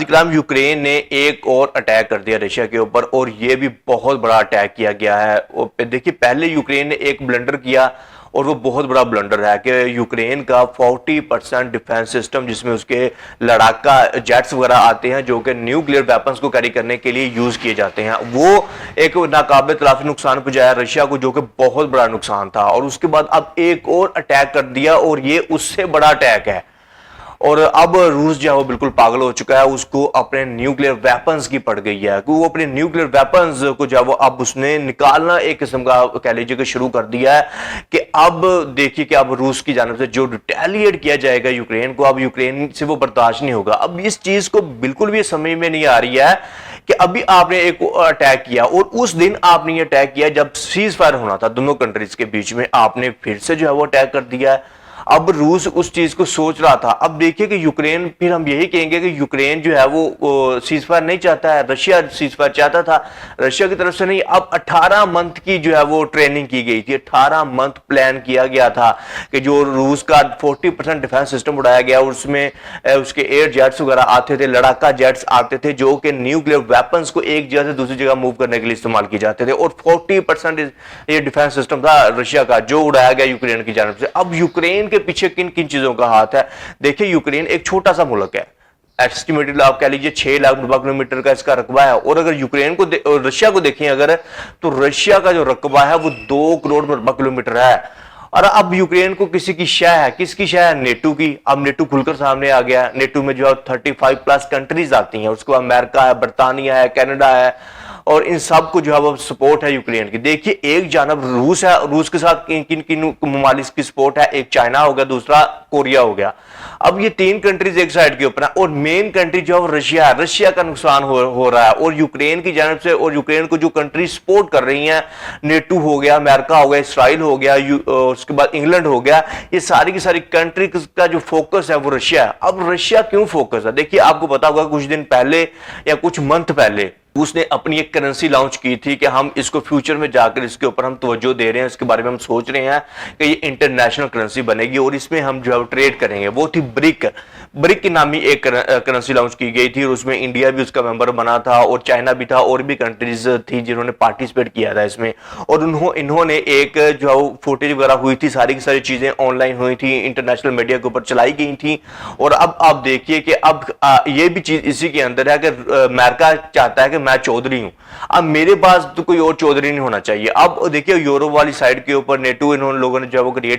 इकराम Ukraine ने एक और अटैक कर दिया रशिया के ऊपर, और ये भी बहुत बड़ा अटैक किया गया है। देखिए, पहले यूक्रेन ने एक ब्लंडर किया, और वो बहुत बड़ा ब्लंडर है कि यूक्रेन का 40% डिफेंस सिस्टम, जिसमें उसके लड़ाका जेट्स वगैरह आते हैं जो कि न्यूक्लियर वेपन्स को कैरी करने के लिए यूज किए जाते हैं, वो एक नाकाबिल तलाफी नुकसान पहुंचाया रशिया को, जो कि बहुत बड़ा नुकसान था। और उसके बाद अब एक और अटैक कर दिया, और ये उससे बड़ा अटैक है। और अब रूस जो है वो बिल्कुल पागल हो चुका है, उसको अपने न्यूक्लियर वेपन्स की पड़ गई है कि वो अपने न्यूक्लियर वेपन्स को जो है वो अब उसने निकालना एक किस्म का कह लीजिए कि शुरू कर दिया है कि अब देखिए कि अब रूस की जानिब से जो रिटेलिएट किया जाएगा यूक्रेन को, अब यूक्रेन से वो बर्दाश्त नहीं होगा। अब इस चीज को बिल्कुल भी समझ में नहीं आ रही है कि अभी आपने एक अटैक किया, और उस दिन आपने ये अटैक किया जब सीज फायर होना था दोनों कंट्रीज के बीच में, आपने फिर से जो है वो अटैक कर दिया है। अब रूस उस चीज को सोच रहा था। अब देखिए कि यूक्रेन, फिर हम यही कहेंगे कि यूक्रेन जो है वो सीज फायर नहीं चाहता है, रशिया सीज फायर चाहता था, रशिया की तरफ से नहीं। अब 18 मंथ की जो है वो ट्रेनिंग की गई थी, 18 मंथ प्लान किया गया था कि जो रूस का 40% डिफेंस सिस्टम उड़ाया गया, उसमें उसके एयर जेट्स वगैरह आते थे, लड़ाका जेट्स आते थे, जो कि न्यूक्लियर वेपन्स को एक जगह से दूसरी जगह मूव करने के लिए इस्तेमाल किए जाते थे। और 40% ये डिफेंस सिस्टम था रशिया का, जो उड़ाया गया यूक्रेन की जानब से। अब यूक्रेन के पीछे किन किन चीजों का हाथ है? देखिए, यूक्रेन एक छोटा सा मुल्क है, एस्टिमेटेड आप कह लीजिए 6 लाख वर्ग किलोमीटर का इसका रकबा है। और अगर यूक्रेन को रशिया को देखें अगर, तो रशिया का जो रकबा है वो 2 करोड़ वर्ग किलोमीटर है। और अब यूक्रेन को किसी की शय है, किसकी शय है? नेटो की। अब नेटो खुलकर सामने आ गया। नेटो में जो है 35+ कंट्रीज आती हैं, उसके बाद अमेरिका है, बर्तानिया है, कनाडा है, और इन सब को जो है वो सपोर्ट है यूक्रेन की। देखिए, एक जानब रूस है, रूस के साथ किन किन किन ममालिक की सपोर्ट है? एक चाइना हो गया, दूसरा कोरिया हो गया। अब ये 3 कंट्रीज एक साइड के ऊपर है, और मेन कंट्री जो है रशिया है। रशिया का नुकसान हो रहा है, और यूक्रेन की जानब से, और यूक्रेन को जो कंट्री सपोर्ट कर रही हैं, नेटो हो गया, अमेरिका हो गया, इसराइल हो गया, उसके बाद इंग्लैंड हो गया, ये सारी की सारी कंट्री का जो फोकस है वो रशिया है। अब रशिया क्यों फोकस है? देखिए, आपको पता होगा कुछ दिन पहले या कुछ मंथ पहले उसने अपनी एक करेंसी लॉन्च की थी कि हम इसको फ्यूचर में जाकर इसके ऊपर हम तवज्जो दे रहे हैं, इसके बारे में हम सोच रहे हैं कि ये इंटरनेशनल करेंसी बनेगी और इसमें हम जो है ट्रेड करेंगे। वो थी ब्रिक। ब्रिक की नामी एक करेंसी लॉन्च की गई थी, और उसमें इंडिया भी उसका मेंबर बना था, और चाइना भी था, और भी कंट्रीज थी जिन्होंने पार्टिसिपेट किया था इसमें। और इन्होंने एक जो फुटेज वगैरह हुई थी, सारी की सारी चीजें ऑनलाइन हुई थी, इंटरनेशनल मीडिया के ऊपर चलाई गई थी। और अब आप देखिए कि अब ये भी चीज इसी के अंदर है कि अमेरिका चाहता है कि मैं चौधरी हूं, अब मेरे पास तो कोई और चौधरी नहीं होना चाहिए। अब देखिए, यूरोप वाली साइड के ऊपर नेटो इन लोगों ने जो है वो क्रिएट